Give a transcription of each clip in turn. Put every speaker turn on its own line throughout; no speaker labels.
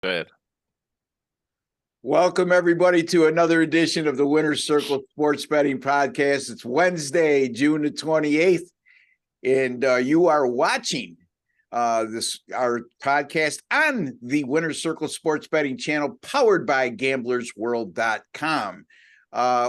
Good.
Welcome, everybody, to another edition of the Winner's Circle Sports Betting Podcast. It's Wednesday, June the 28th, and you are watching our podcast on the Winner's Circle Sports Betting channel, powered by GamblersWorld.com.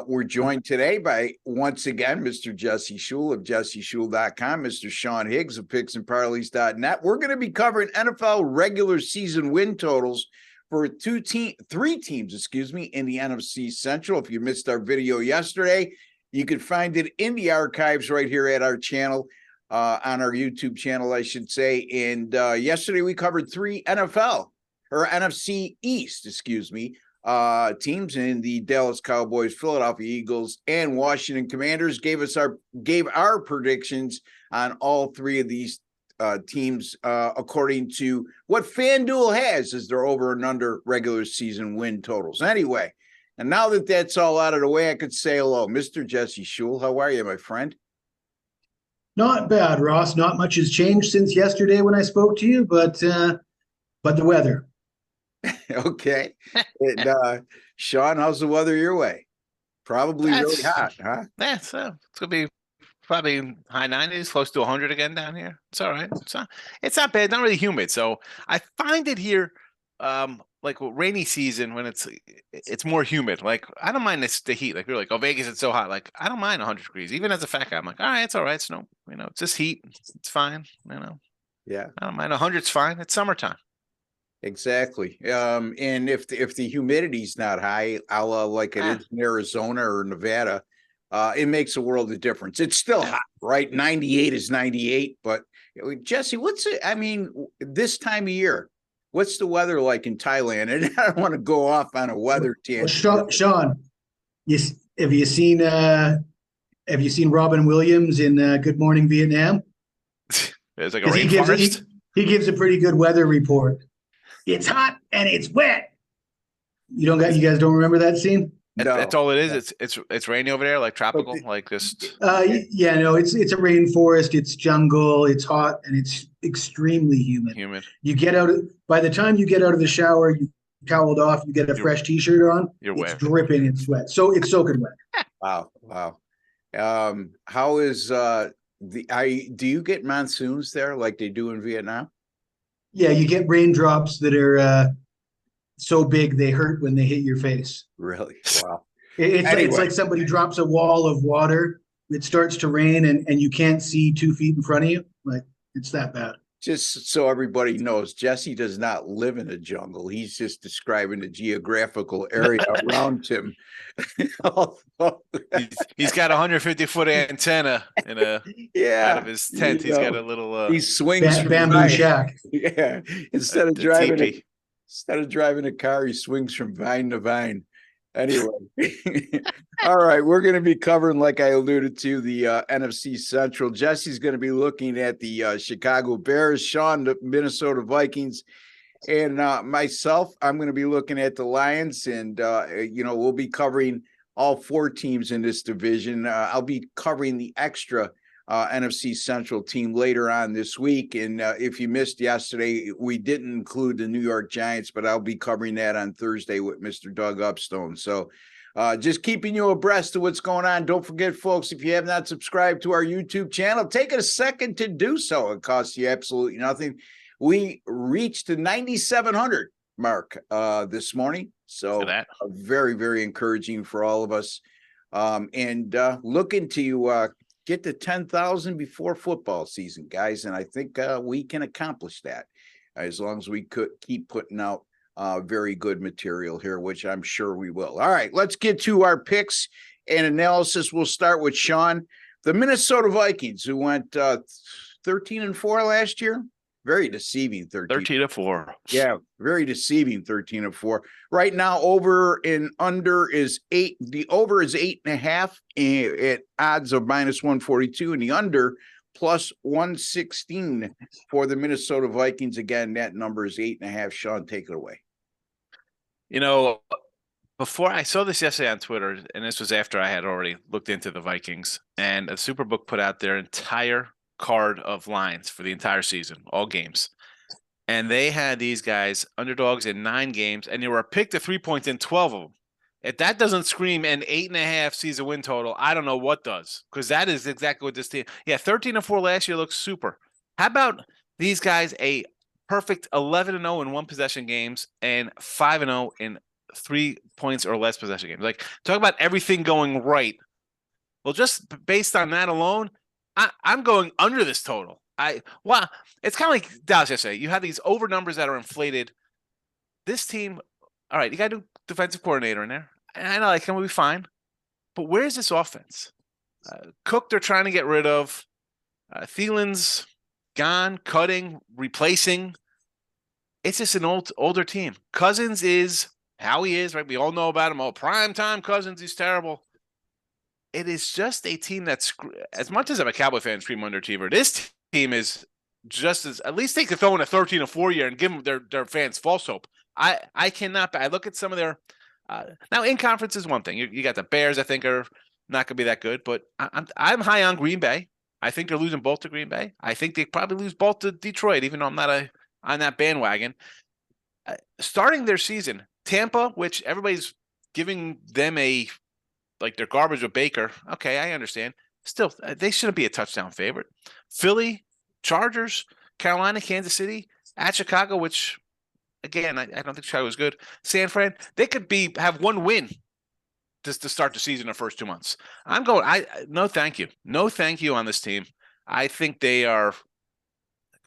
We're joined today by, once again, Mr. Jesse Schule of JesseSchule.com, Mr. Sean Higgs of PicksandParleys.net. We're going to be covering NFL regular season win totals for three teams, in the NFC Central. If you missed our video yesterday, you can find it in the archives right here at our channel, on our YouTube channel, I should say. And yesterday we covered three NFC East, teams in the Dallas Cowboys, Philadelphia Eagles, and Washington Commanders. Gave our predictions on all three of these teams according to what FanDuel has as their over and under regular season win totals. Anyway, and now that that's all out of the way, I could say hello, Mr. Jesse Schule. How are you, my friend?
Not bad, Ross. Not much has changed since yesterday when I spoke to you, but the weather.
Okay. And Sean, how's the weather your way? Probably really hot, huh?
Yeah, it's going to be probably high 90s, close to 100 again down here. It's all right. It's not bad. Not really humid. So I find it here, like rainy season when it's more humid. Like I don't mind the heat. Like we're like, oh, Vegas, it's so hot. Like I don't mind 100 degrees. Even as a fat guy, I'm like, all right, it's all right. It's it's just heat. It's fine.
Yeah.
I don't mind 100's fine. It's summertime.
Exactly. And if the humidity's not high, like it is in Arizona or Nevada, it makes a world of difference. It's still hot, right? 98 is 98. But Jesse, this time of year, what's the weather like in Thailand? And I don't want to go off on a weather tangent.
Well, Sean, have you seen Robin Williams in Good Morning Vietnam?
It's like a rainforest.
He gives a pretty good weather report. It's hot and it's wet. You guys don't remember that scene?
No. That's all it is. It's rainy over there, like tropical, like just.
It's a rainforest. It's jungle. It's hot and it's extremely humid. By the time you get out of the shower, you toweled off. You get a fresh T-shirt on.
You're
it's
wet.
Dripping in sweat. So it's soaking wet.
Wow. How is do you get monsoons there like they do in Vietnam?
Yeah, you get raindrops that are so big they hurt when they hit your face.
Really? Wow.
It's like somebody drops a wall of water. It starts to rain and you can't see 2 feet in front of you. Like it's that bad. Just
so everybody knows, Jesse does not live in a jungle. He's just describing the geographical area around him.
He's got a 150-foot antenna out of his tent. He's got a little
he swings
bamboo shack.
Yeah. Instead of driving a car, he swings from vine to vine. Anyway, all right, we're going to be covering, like I alluded to, the NFC Central. Jesse's going to be looking at the Chicago Bears, Sean, the Minnesota Vikings, and myself, I'm going to be looking at the Lions, and, we'll be covering all four teams in this division. I'll be covering the extra NFC Central team later on this week. And if you missed yesterday, we didn't include the New York Giants, but I'll be covering that on Thursday with Mr. Doug Upstone. So just keeping you abreast of what's going on. Don't forget, folks, if you have not subscribed to our YouTube channel, take a second to do so. It costs you absolutely nothing. We reached the 9,700 mark this morning. So very, very encouraging for all of us. And looking to get to 10,000 before football season, guys. And I think we can accomplish that as long as we could keep putting out very good material here, which I'm sure we will. All right, let's get to our picks and analysis. We'll start with Sean. The Minnesota Vikings, who went 13-4 last year. Very deceiving
13-4.
Yeah, very deceiving 13-4. Right now, over and under is 8. The over is 8.5 at odds of -142, and the under plus 116 for the Minnesota Vikings. Again, that number is 8.5. Sean, take it away.
Before I saw this yesterday on Twitter, and this was after I had already looked into the Vikings, and Superbook put out their entire card of lines for the entire season, all games. And they had these guys underdogs in 9 games, and they were picked to 3 points in 12 of them. If that doesn't scream an 8.5 season win total, I don't know what does, because that is exactly what this team. Yeah, 13-4 last year looks super. How about these guys a perfect 11-0 in 1 possession games and 5-0 in 3 points or less possession games? Like, talk about everything going right. Well, just based on that alone, I'm going under this total. It's kind of like Dallas yesterday. You have these over numbers that are inflated. This team, all right, you got a new defensive coordinator in there. I know, like, can we be fine? But where's this offense? Cook, they're trying to get rid of. Thielen's gone, cutting, replacing. It's just an older team. Cousins is how he is, right? We all know about him. Oh, primetime Cousins, he's terrible. It is just a team that's, as much as I'm a Cowboy fan, scream underachiever, this team is just as, at least they could throw in a 13-4 year and give them their fans false hope. I cannot. I look at some of their now in conference is one thing. You got the Bears. I think are not going to be that good, but I'm high on Green Bay. I think they're losing both to Green Bay. I think they probably lose both to Detroit, even though I'm not on that bandwagon. Starting their season, Tampa, which everybody's giving them like their garbage with Baker. Okay, I understand. Still, they shouldn't be a touchdown favorite. Philly, Chargers, Carolina, Kansas City, at Chicago, which, again, I don't think Chicago is good. San Fran, they could have one win just to start the season in the first 2 months. I'm going, no thank you. No thank you on this team. I think they are,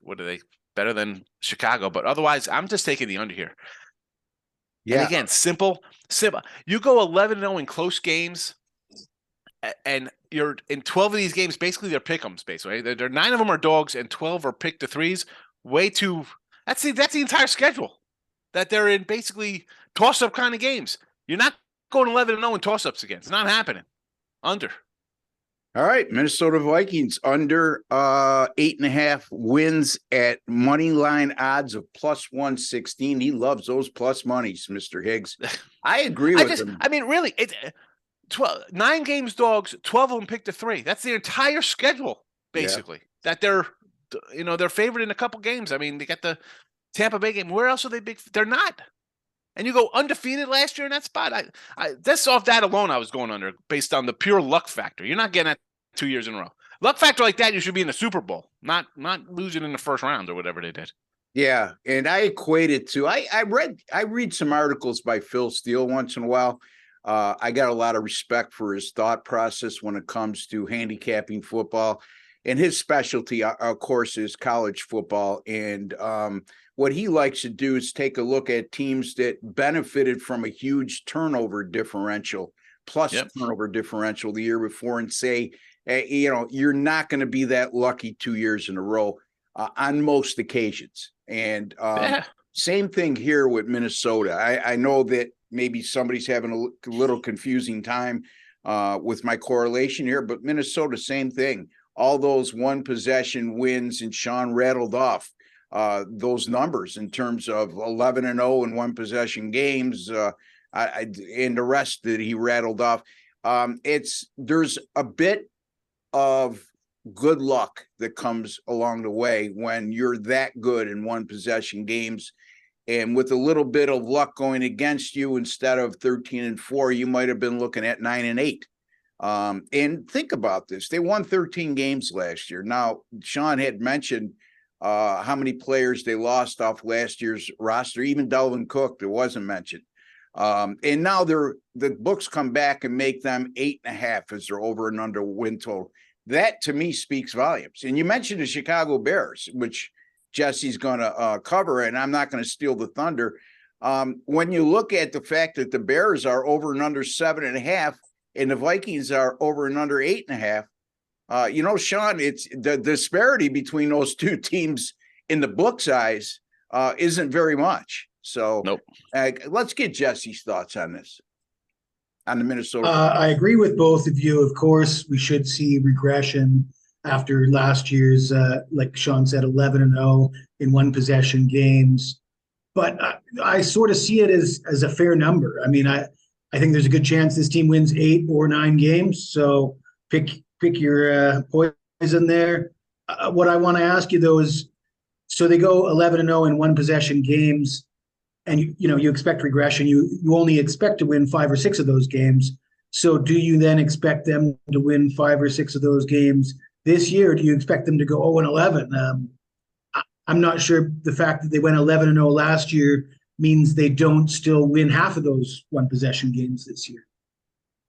what are they, better than Chicago, but otherwise, I'm just taking the under here. Yeah. And again, simple. You go 11-0 in close games, and you're in 12 of these games. Basically, they're pick'ems. Basically, they're 9 of them are dogs, and 12 are pick to threes. Way too. That's the entire schedule that they're in. Basically, toss-up kind of games. You're not going 11-0 in toss-ups again. It's not happening. Under.
All right, Minnesota Vikings under 8.5 wins at money line odds of +116. He loves those plus monies, Mr. Higgs. I agree with him.
I mean, really, 9 games dogs, 12 of them picked to 3. That's the entire schedule, basically. Yeah. That they're favored in a couple games. I mean, they got the Tampa Bay game. Where else are they big? They're not. And you go undefeated last year in that spot. That's off that alone. I was going under based on the pure luck factor. You're not getting that 2 years in a row. Luck factor like that, you should be in the Super Bowl, not losing in the first round or whatever they did.
Yeah, and I equate it to I read some articles by Phil Steele once in a while. I got a lot of respect for his thought process when it comes to handicapping football, and his specialty, of course, is college football. And what he likes to do is take a look at teams that benefited from a huge turnover differential, turnover differential the year before, and say, you're not going to be that lucky 2 years in a row on most occasions. And same thing here with Minnesota. I know that maybe somebody's having a little confusing time with my correlation here, but Minnesota, same thing. All those one possession wins, and Sean rattled off those numbers in terms of 11-0 in one possession games, and the rest that he rattled off. There's a bit of good luck that comes along the way when you're that good in one possession games, and with a little bit of luck going against you, instead of 13-4, you might have been looking at 9-8. And think about this. They won 13 games last year. Now, Sean had mentioned how many players they lost off last year's roster, even Dalvin Cook, that wasn't mentioned. And now the books come back and make them 8.5 as their over and under win total. That to me speaks volumes. And you mentioned the Chicago Bears, which Jesse's going to cover, and I'm not going to steal the thunder. When you look at the fact that the Bears are over and under 7.5 and the Vikings are over and under 8.5, Sean, it's the disparity between those two teams in the book's eyes isn't very much. So
nope.
Let's get Jesse's thoughts on this, on the Minnesota.
I agree with both of you. Of course, we should see regression after last year's, like Sean said, 11-0 in one possession games. But I sort of see it as a fair number. I mean, I think there's a good chance this team wins 8 or 9 games. So pick your poison there. What I want to ask you, though, is So they go 11-0 in one possession games, and you expect regression. You only expect to win 5 or 6 of those games. So do you then expect them to win 5 or 6 of those games this year? Or do you expect them to go 0-11? I'm not sure the fact that they went 11-0 last year means they don't still win half of those one possession games this year.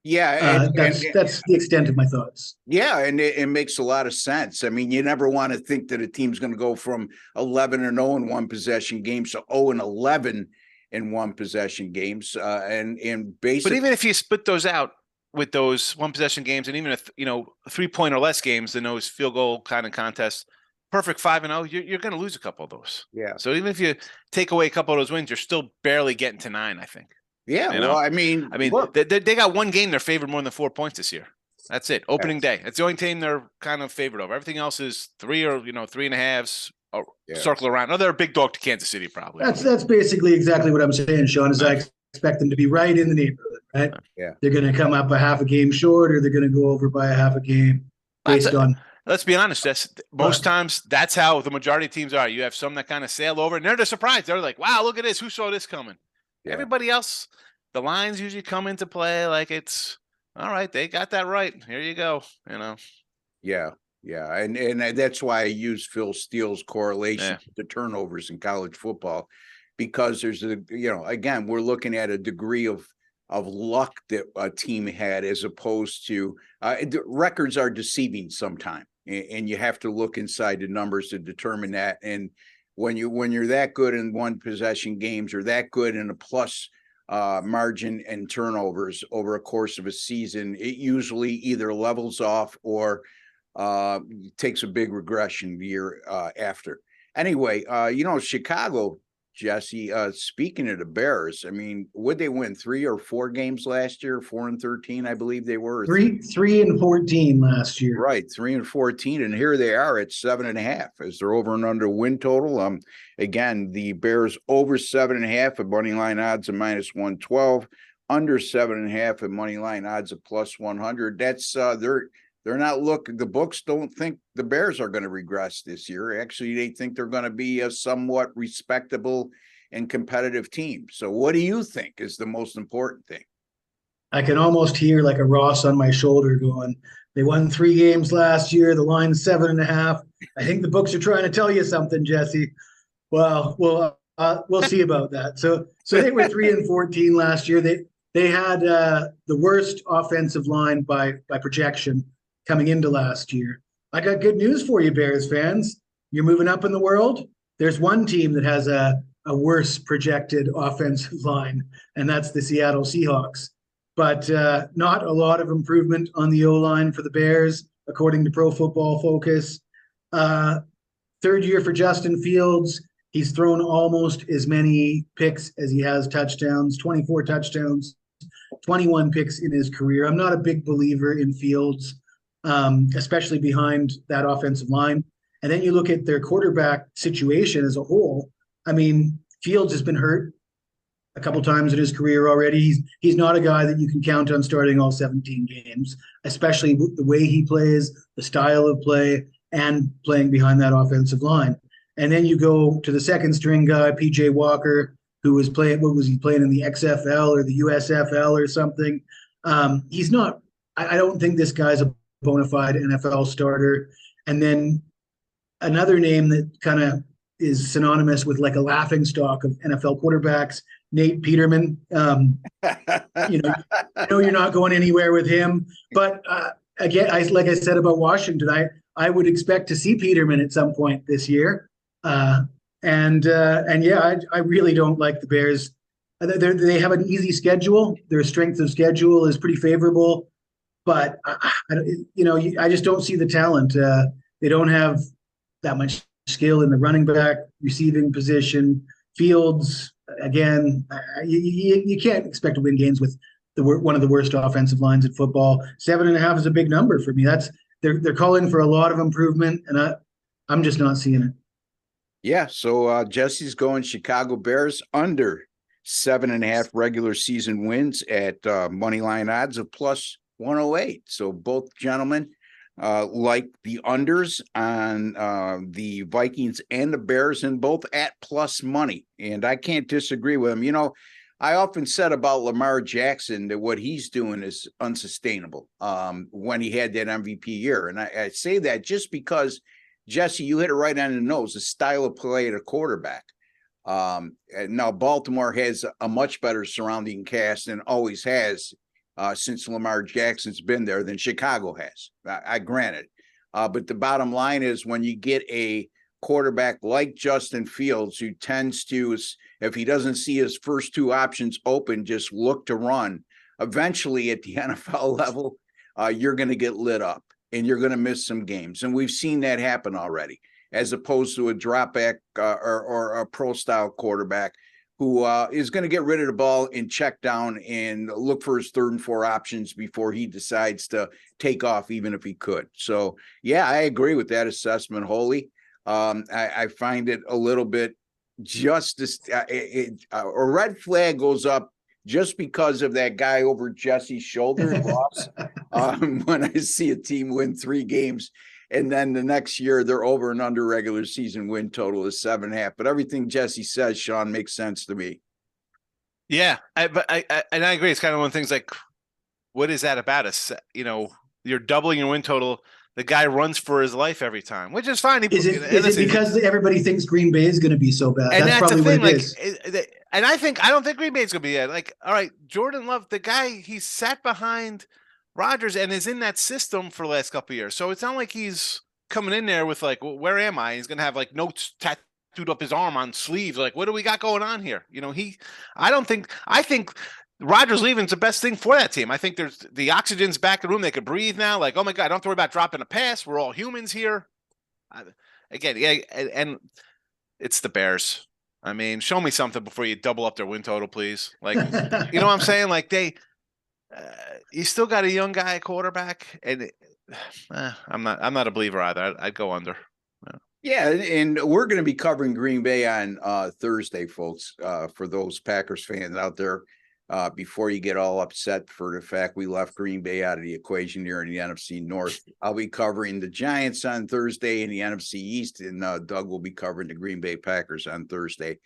Yeah,
that's the extent of my thoughts.
Yeah, and it makes a lot of sense. I mean, you never want to think that a team's going to go from 11-0 in one possession games to 0-11 in one possession games, and basically.
But even if you split those out with those one possession games, and even a 3-point or less games than those field goal kind of contests, perfect 5-0, you're going to lose a couple of those.
Yeah.
So even if you take away a couple of those wins, you're still barely getting to 9, I think.
Yeah, well, I mean,
look, they got one game they're favored more than 4 points this year. That's it. Opening day. That's the only team they're kind of favored over. Everything else is 3 or 3.5s. Circle around. Oh, they're a big dog to Kansas City, probably.
That's basically exactly what I'm saying, Sean. Is I expect them to be right in the neighborhood, right?
Yeah.
They're going to come up a half a game short, or they're going to go over by a half a game based on.
Let's be honest. Most times that's how the majority of teams are. You have some that kind of sail over, and they're just surprised. They're like, "Wow, look at this! Who saw this coming?" Yeah. Everybody else, the lines usually come into play like it's all right. They got that right. Here you go.
Yeah. Yeah. And that's why I use Phil Steele's correlation to turnovers in college football, because there's again, we're looking at a degree of luck that a team had, as opposed to records are deceiving sometimes, and you have to look inside the numbers to determine that. And when you're that good in one possession games, or that good in a plus margin and turnovers over a course of a season, it usually either levels off or takes a big regression the year after. Anyway, Chicago, Jesse, speaking of the Bears, I mean, would they win 3 or 4 games last year? 4-13, I believe they were.
3-14 last year.
Right, 3-14, and here they are at 7.5 as their over and under win total. Again, the Bears over 7.5 at money line odds of -112, under 7.5 at money line odds of +100. That's they're not looking. The books don't think the Bears are going to regress this year. Actually, they think they're going to be a somewhat respectable and competitive team. So what do you think is the most important thing?
I can almost hear like a Ross on my shoulder going, they won 3 games last year. The line's 7.5. I think the books are trying to tell you something, Jesse. Well, we'll see about that. So they were 3-14 last year. They had the worst offensive line by projection coming into last year. I got good news for you, Bears fans. You're moving up in the world. There's one team that has a worse projected offensive line, and that's the Seattle Seahawks. But not a lot of improvement on the O-line for the Bears, according to Pro Football Focus. 3rd year for Justin Fields. He's thrown almost as many picks as he has touchdowns, 24 touchdowns, 21 picks in his career. I'm not a big believer in Fields, especially behind that offensive line. And then you look at their quarterback situation as a whole. I mean, Fields has been hurt a couple times in his career already. He's not a guy that you can count on starting all 17 games, especially the way he plays, the style of play, and playing behind that offensive line. And then you go to the second string guy, PJ Walker, who was playing, what was he playing in the XFL or the USFL or something? He's not, I don't think this guy's a bona fide NFL starter. And then another name that kind of is synonymous with like a laughing stock of NFL quarterbacks, Nate Peterman. You're not going anywhere with him. But again, like I said about Washington, I would expect to see Peterman at some point this year. I really don't like the Bears. They have an easy schedule. Their strength of schedule is pretty favorable. But I just don't see the talent. They don't have that much skill in the running back, receiving position. Fields, again, you can't expect to win games with one of the worst offensive lines in football. 7.5 is a big number for me. They're calling for a lot of improvement, and I'm just not seeing it.
Yeah. So Jesse's going Chicago Bears under 7.5 regular season wins at money line odds of +108. So both gentlemen like the unders on the Vikings and the Bears, and both at plus money. And I can't disagree with him. You know, I often said about Lamar Jackson that what he's doing is unsustainable when he had that MVP year. And I say that just because, Jesse, you hit it right on the nose, the style of play at a quarterback. Now, Baltimore has a much better surrounding cast and always has since Lamar Jackson's been there than Chicago has. I granted. But the bottom line is when you get a quarterback like Justin Fields, who tends to, if he doesn't see his first two options open, just look to run, eventually at the NFL level, you're going to get lit up and you're going to miss some games. And we've seen that happen already, as opposed to a drop back or a pro style quarterback who is going to get rid of the ball and check down and look for his third and four options before he decides to take off, even if he could. So, yeah, I agree with that assessment wholly. I find it a little bit just a red flag goes up just because of that guy over Jesse's shoulder, Ross. When I see a team win 3 games, and then the next year they're over and under regular season win total is 7.5. But everything Jesse says, Sean, makes sense to me.
Yeah, but I agree. It's kind of one of the things like, what is that about us? You know, you're doubling your win total. The guy runs for his life every time, which is fine.
Is it because everybody thinks Green Bay is going to be so bad?
And that's
probably
the thing.
what
it is. And I don't think Green Bay is going to be like, all right, Jordan Love, the guy, he sat behind Rodgers and is in that system for the last couple of years. So it's not like he's coming in there with like, well, where am I? He's going to have like notes tattooed up his arm on sleeves. Like, what do we got going on here? You know, I think Rodgers leaving is the best thing for that team. I think there's the oxygen's back in the room. They can breathe now. Like, oh my God, I don't have to worry about dropping a pass. We're all humans here. Again, yeah, and it's the Bears. I mean, show me something before you double up their win total, please. Like, you know what I'm saying? Like you still got a young guy at quarterback, and I'm not a believer either. I'd go under.
Yeah, and we're going to be covering Green Bay on Thursday, folks. For those Packers fans out there, before you get all upset for the fact we left Green Bay out of the equation here in the NFC North, I'll be covering the Giants on Thursday in the NFC East, and Doug will be covering the Green Bay Packers on Thursday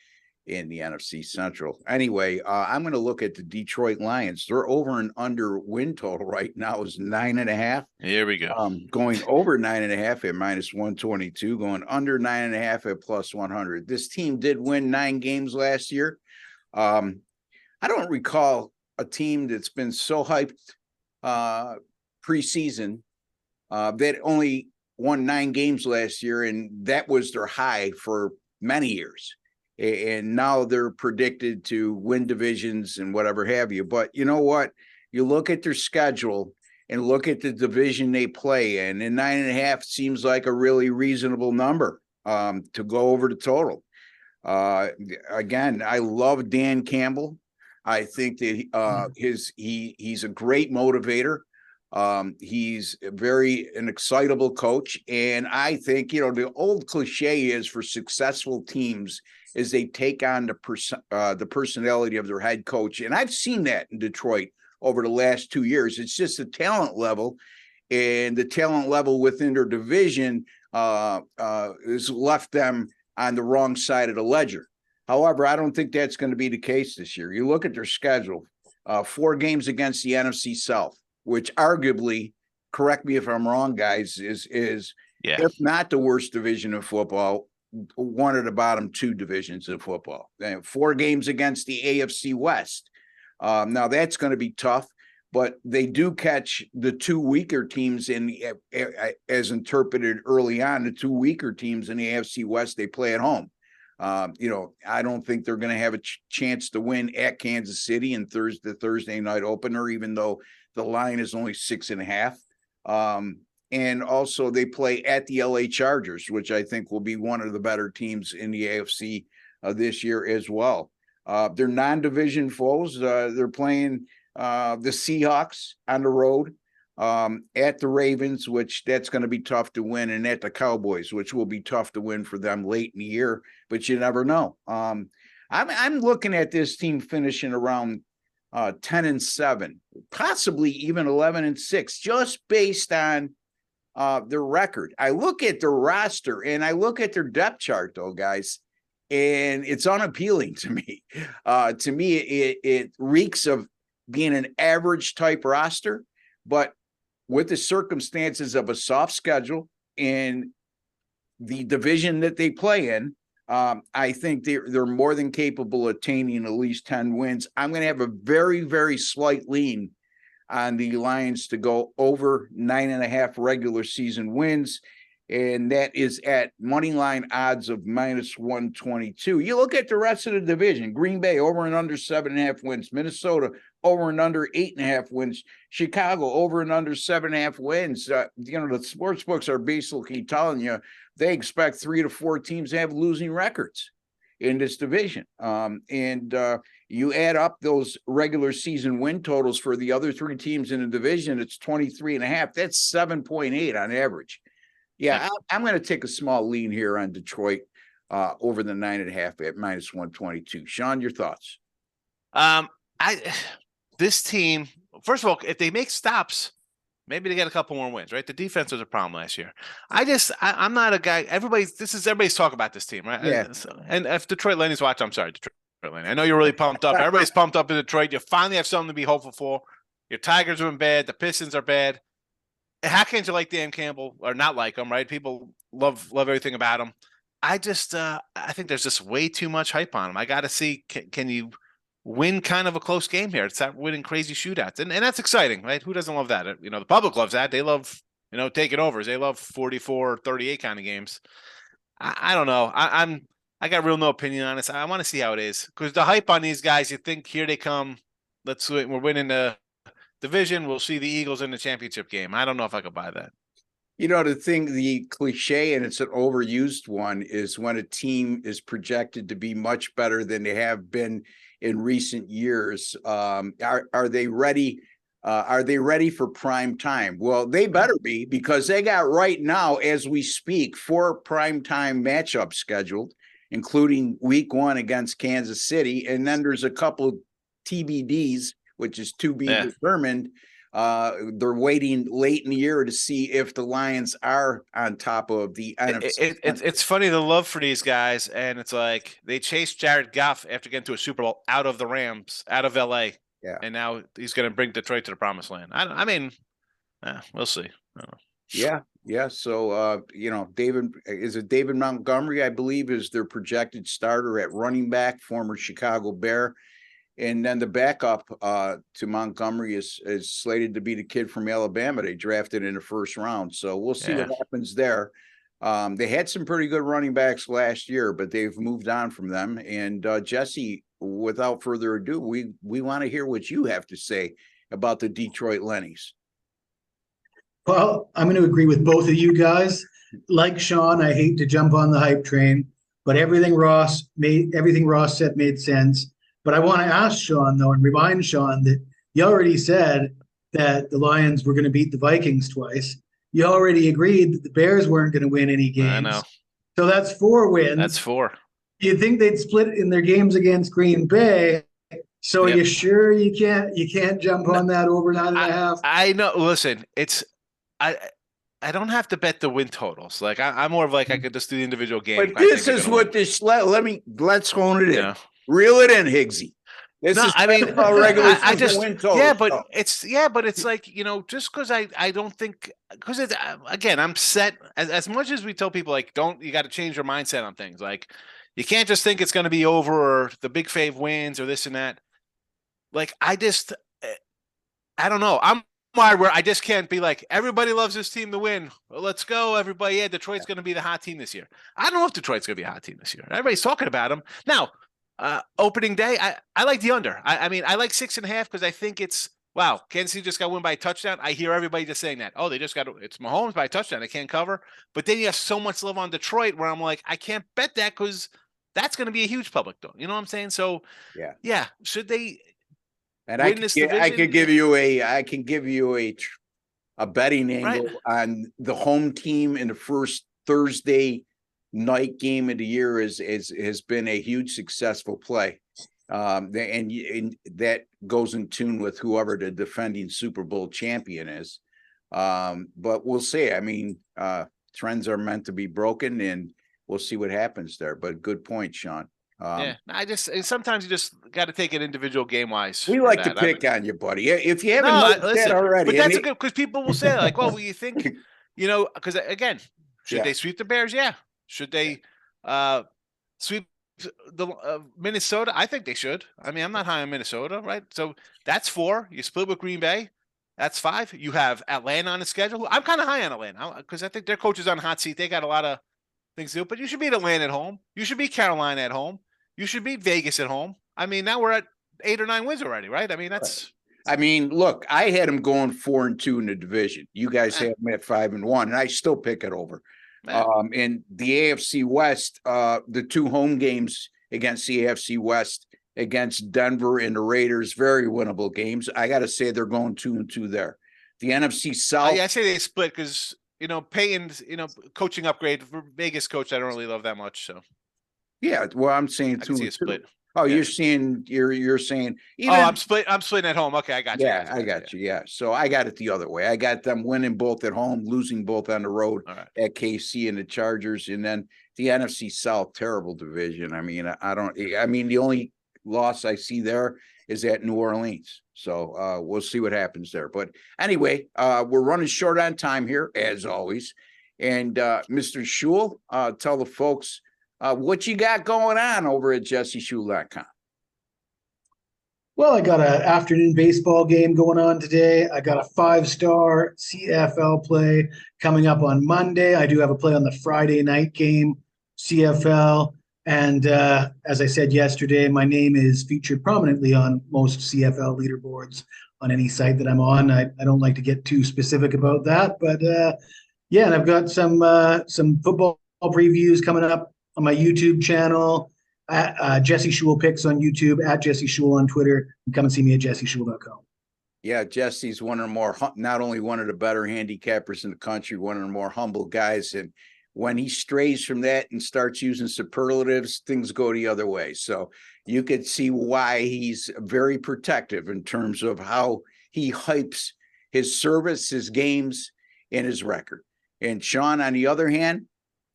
in the NFC Central. Anyway, I'm going to look at the Detroit Lions. They're over and under win total right now is 9.5.
Here we go.
Going over 9.5 at minus 122, going under 9.5 at plus 100. This team did win 9 games last year. I don't recall a team that's been so hyped preseason that only won 9 games last year, and that was their high for many years. And now they're predicted to win divisions and whatever have you. But you know what? You look at their schedule and look at the division they play in, and 9.5 seems like a really reasonable number to go over the total. Again, I love Dan Campbell. I think that he's a great motivator. He's an excitable coach. And I think, you know, the old cliche is for successful teams is they take on the personality of their head coach. And I've seen that in Detroit over the last 2 years. It's just the talent level, and the talent level within their division has left them on the wrong side of the ledger. However, I don't think that's going to be the case this year. You look at their schedule, 4 games against the NFC South, which arguably, correct me if I'm wrong, guys, is if not the worst division of football, one of the bottom 2 divisions of football. And 4 games against the AFC West. Now that's going to be tough, but they do catch the 2 weaker teams as interpreted early on, the 2 weaker teams in the AFC West, they play at home. You know, I don't think they're going to have a chance to win at Kansas City in the Thursday night opener, even though the line is only 6.5. And also they play at the LA Chargers, which I think will be one of the better teams in the AFC this year as well. They're non-division foes. They're playing the Seahawks on the road, at the Ravens, which that's going to be tough to win, and at the Cowboys, which will be tough to win for them late in the year, but you never know. I'm looking at this team finishing around 10-7, possibly even 11-6, just based on their record. I look at their roster and I look at their depth chart, though, guys, and it's unappealing to me. To me, it reeks of being an average type roster, but with the circumstances of a soft schedule and the division that they play in, I think they're more than capable of attaining at least 10 wins. I'm going to have a very, very slight lean on the Lions to go over 9.5 regular season wins. And that is at money line odds of -122. You look at the rest of the division: Green Bay over and under 7.5 wins, Minnesota over and under 8.5 wins, Chicago over and under 7.5 wins. The sports books are basically telling you they expect 3 to 4 teams to have losing records in this division. You add up those regular season win totals for the other 3 teams in the division, it's 23.5. That's 7.8 on average. Yeah, I'm going to take a small lean here on Detroit over the 9.5 at -122. Sean, your thoughts?
This team, first of all, if they make stops, maybe they get a couple more wins, right? The defense was a problem last year. I'm not a guy. Everybody's talking about this team, right?
Yeah.
And if Detroit Lenny's watching, I'm sorry, Detroit Lenny. I know you're really pumped up. Everybody's pumped up in Detroit. You finally have something to be hopeful for. Your Tigers are bad. The Pistons are bad. How can't you like Dan Campbell or not like him, right? People love everything about him. I think there's just way too much hype on him. I got to see, can you win kind of a close game here? It's not winning crazy shootouts. And that's exciting, right? Who doesn't love that? The public loves that. They love, taking overs. They love 44-38 kind of games. I don't know. I got real no opinion on this. I want to see how it is, because the hype on these guys, you think here they come. We're winning the division. We'll see the Eagles in the championship game. I don't know if I could buy that.
The cliche, and it's an overused one, is when a team is projected to be much better than they have been in recent years. Are they ready? Are they ready for prime time? Well, they better be, because they got, right now as we speak, 4 prime time matchups scheduled, including week 1 against Kansas City. And then there's a couple of TBDs, which is to be determined. They're waiting late in the year to see if the Lions are on top of the NFC.
It's funny, the love for these guys, and it's like they chased Jared Goff after getting to a Super Bowl out of the Rams, out of LA.
Yeah.
And now he's going to bring Detroit to the promised land. We'll see. I don't know.
Yeah. So, David Montgomery, I believe, is their projected starter at running back, former Chicago Bear. And then the backup to Montgomery is slated to be the kid from Alabama they drafted in the first round. So we'll see what happens there. They had some pretty good running backs last year, but they've moved on from them. And Jesse, without further ado, we want to hear what you have to say about the Detroit Lennies.
Well, I'm going to agree with both of you guys. Like Sean, I hate to jump on the hype train, but everything Ross said made sense. But I want to ask Sean, though, and remind Sean that you already said that the Lions were going to beat the Vikings twice. You already agreed that the Bears weren't going to win any games.
I know.
So that's 4 wins.
That's 4.
You think they'd split in their games against Green Bay? So you sure you can't jump on that over 9.5?
I know. Listen, I don't have to bet the win totals. Like I'm more of like I could just do the individual game.
But this is what this. Let's hone it in.
Yeah.
Reel it in, Higgsy. Regular win total.
Yeah, but it's like, just because I don't think, because it's, again, I'm set as much as we tell people, like, you got to change your mindset on things. Like, you can't just think it's going to be over, or the big fave wins, or this and that. Like, I don't know. I'm wired where I just can't be like, everybody loves this team to win. Well, let's go, everybody. Yeah, Detroit's going to be the hot team this year. I don't know if Detroit's going to be a hot team this year. Everybody's talking about them now. Opening day, I like the under. I like 6.5 because I think it's, wow, Kansas City just got win by a touchdown. I hear everybody just saying that. Oh, it's Mahomes by a touchdown. They can't cover. But then you have so much love on Detroit where I'm like, I can't bet that because that's going to be a huge public though. You know what I'm saying? So yeah. Should they?
And I can give you a betting angle on the home team in the first Thursday night game of the year has been a huge successful play. And that goes in tune with whoever the defending Super Bowl champion is. But we'll see. I mean, trends are meant to be broken, and we'll see what happens there. But good point, Sean.
Yeah, sometimes you just got to take it individual game wise.
We like to pick on you, buddy. If you haven't
noticed
that already,
but that's a good, because people will say like, "Well, you think, because again, should they sweep the Bears? Yeah. Should they sweep the Minnesota? I think they should. I mean, I'm not high on Minnesota, right? So that's 4. You split with Green Bay. That's 5. You have Atlanta on the schedule. I'm kind of high on Atlanta because I think their coach is on the hot seat. They got a lot of things to do, but you should beat Atlanta at home. You should beat Carolina at home. You should beat Vegas at home. I mean, now we're at 8 or 9 wins already, right? I mean, that's.
Right. I mean, look, I had them going 4-2 in the division. You guys have them at 5-1, and I still pick it over. In the AFC West, the 2 home games against the AFC West against Denver and the Raiders, very winnable games. I got to say they're going 2-2 there. The NFC South.
I say they split because, Payton's, coaching upgrade for Vegas coach. I don't really love that much. So.
Yeah, well, I'm saying 2-2.
Split.
Oh, yeah. You're saying even,
I'm splitting at home. Okay, I got you.
Yeah, I got you. Yeah. So I got it the other way. I got them winning both at home, losing both on the road at KC and the Chargers. And then the NFC South, terrible division. I mean, the only loss I see there is at New Orleans. So we'll see what happens there. But anyway, we're running short on time here, as always. And Mr. Schule, tell the folks what you got going on over at jesseschule.com.
Well, I got an afternoon baseball game going on today. I got a 5-star CFL play coming up on Monday. I do have a play on the Friday night game, CFL. And as I said yesterday, my name is featured prominently on most CFL leaderboards on any site that I'm on. I don't like to get too specific about that. But, and I've got some football previews coming up on my YouTube channel, at Jesse Schule Picks on YouTube, at Jesse Schule on Twitter, and come and see me at jesseschule.com.
Yeah, Jesse's one of the more, not only one of the better handicappers in the country, one of the more humble guys. And when he strays from that and starts using superlatives, things go the other way. So you could see why he's very protective in terms of how he hypes his service, his games, and his record. And Sean, on the other hand,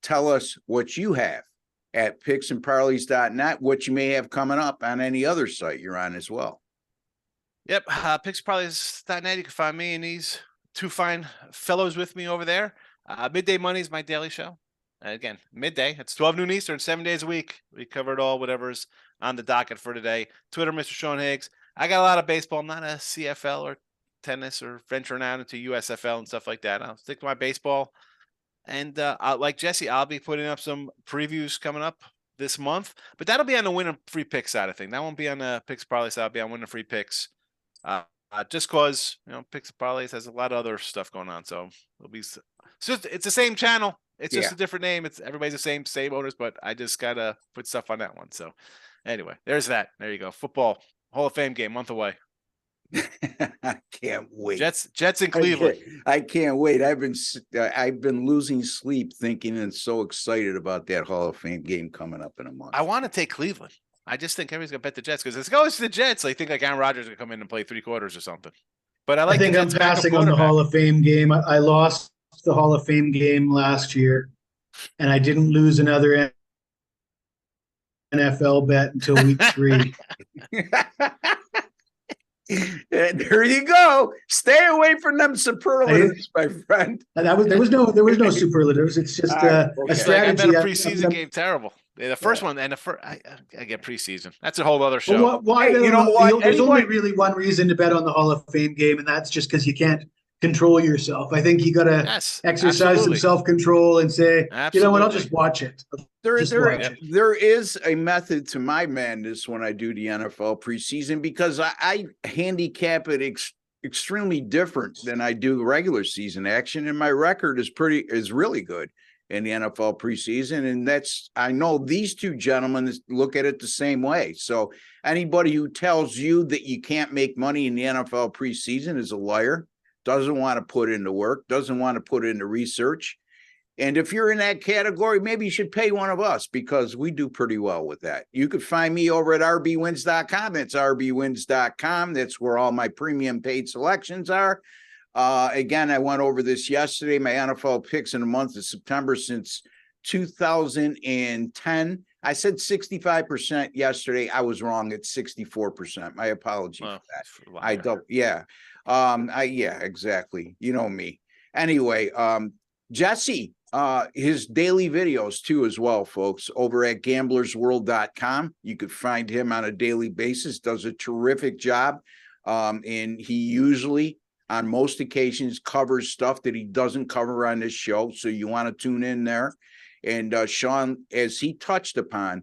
tell us what you have at picksandparleys.net, what you may have coming up on any other site you're on as well.
Yep, picksandparleys.net. You can find me and these 2 fine fellows with me over there. Midday Money is my daily show. Again, midday. It's 12 noon Eastern, 7 days a week. We cover it all, whatever's on the docket for today. Twitter, Mr. Sean Higgs. I got a lot of baseball. I'm not a CFL or tennis or venturing out into USFL and stuff like that. I'll stick to my baseball. And like Jesse, I'll be putting up some previews coming up this month, but that'll be on the winner free pick side of thing. That won't be on the picks parlay side. I'll be on winner free picks. Just cause picks parlays has a lot of other stuff going on. So it's the same channel. It's just a different name. It's everybody's the same owners, but I just gotta put stuff on that one. So anyway, there's that. There you go. Football Hall of Fame game, month away.
I can't wait.
Jets in Cleveland.
I can't wait. I've been losing sleep thinking and so excited about that Hall of Fame game coming up in a month.
I want to take Cleveland. I just think everybody's gonna bet the Jets because it's the Jets. I think like Aaron Rodgers gonna come in and play 3 quarters or something. But I think
I'm passing on the Hall of Fame game. I lost the Hall of Fame game last year, and I didn't lose another NFL bet until week 3.
And there you go. Stay away from them superlatives, my friend.
There was no superlatives. It's just a strategy.
I bet a preseason game terrible. The first one and I get preseason. That's a whole other show.
Well, why? Hey, you know what? There's only really one reason to bet on the Hall of Fame game, and that's just because you can't control yourself. I think you got to exercise some self-control and say, you know what, I'll just watch it.
There is a method to my madness when I do the NFL preseason because I handicap it extremely different than I do regular season action, and my record is really good in the NFL preseason, and I know these 2 gentlemen look at it the same way. So anybody who tells you that you can't make money in the NFL preseason is a liar. Doesn't want to put into work, doesn't want to put into research. And if you're in that category, maybe you should pay one of us because we do pretty well with that. You could find me over at rbwins.com. That's rbwins.com. That's where all my premium paid selections are. Again, I went over this yesterday. My NFL picks in the month of September since 2010. I said 65% yesterday. I was wrong. It's 64%. My apologies for that. I don't. Yeah. Yeah, exactly. You know me. Anyway, Jesse, his daily videos too, as well, folks, over at gamblersworld.com. You could find him on a daily basis, does a terrific job. And he usually, on most occasions, covers stuff that he doesn't cover on this show. So you want to tune in there. And Sean, as he touched upon,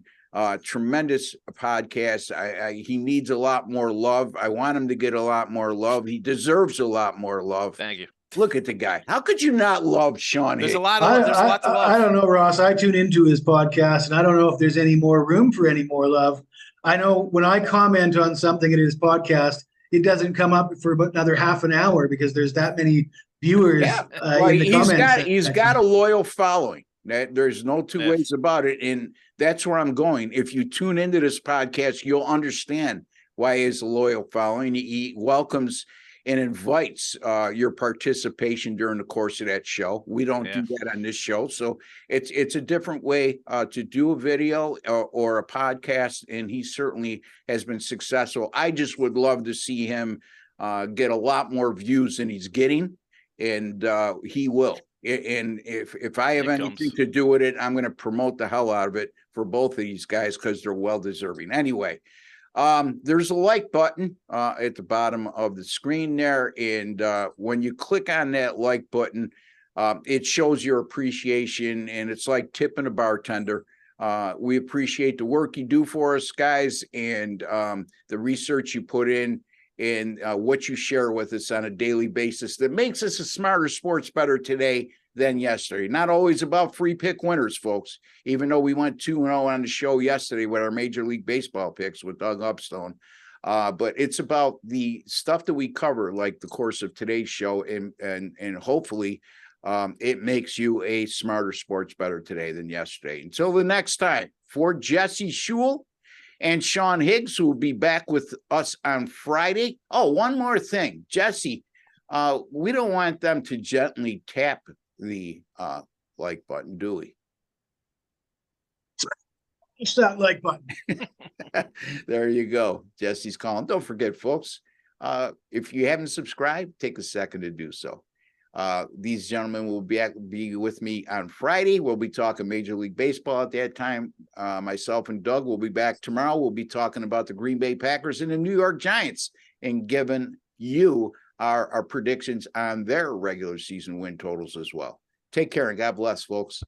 tremendous podcast. He needs a lot more love. I want him to get a lot more love. He deserves a lot more love.
Thank you.
Look at the guy. How could you not love Sean Higgs?
There's a lot of love.
I don't know, Ross. I tune into his podcast, and I don't know if there's any more room for any more love. I know when I comment on something in his podcast, it doesn't come up for about another half an hour because there's that many viewers in the comments.
He's got a loyal following. There's no two ways about it. And that's where I'm going. If you tune into this podcast, you'll understand why he has a loyal following. He welcomes and invites your participation during the course of that show. We don't do that on this show. So it's a different way to do a video or a podcast. And he certainly has been successful. I just would love to see him get a lot more views than he's getting. And he will. And if I have anything to do with it, I'm going to promote the hell out of it for both of these guys because they're well deserving. Anyway, there's a like button at the bottom of the screen there. And when you click on that like button, it shows your appreciation, and it's like tipping a bartender. We appreciate the work you do for us, guys, and the research you put in. And what you share with us on a daily basis that makes us a smarter sports better today than yesterday. Not always about free pick winners, folks, even though we went 2-0 on the show yesterday with our Major League Baseball picks with Doug Upstone. But it's about the stuff that we cover, like the course of today's show, and hopefully it makes you a smarter sports better today than yesterday. Until the next time, for Jesse Schule and Sean Higgs, who will be back with us on Friday. Oh, one more thing. Jesse, we don't want them to gently tap the like button, do we?
Push that like button.
There you go. Jesse's calling. Don't forget, folks, if you haven't subscribed, take a second to do so. These gentlemen will be with me on Friday. We'll be talking Major League Baseball at that time. Myself and Doug will be back tomorrow. We'll be talking about the Green Bay Packers and the New York Giants and giving you our predictions on their regular season win totals as well. Take care and God bless, folks.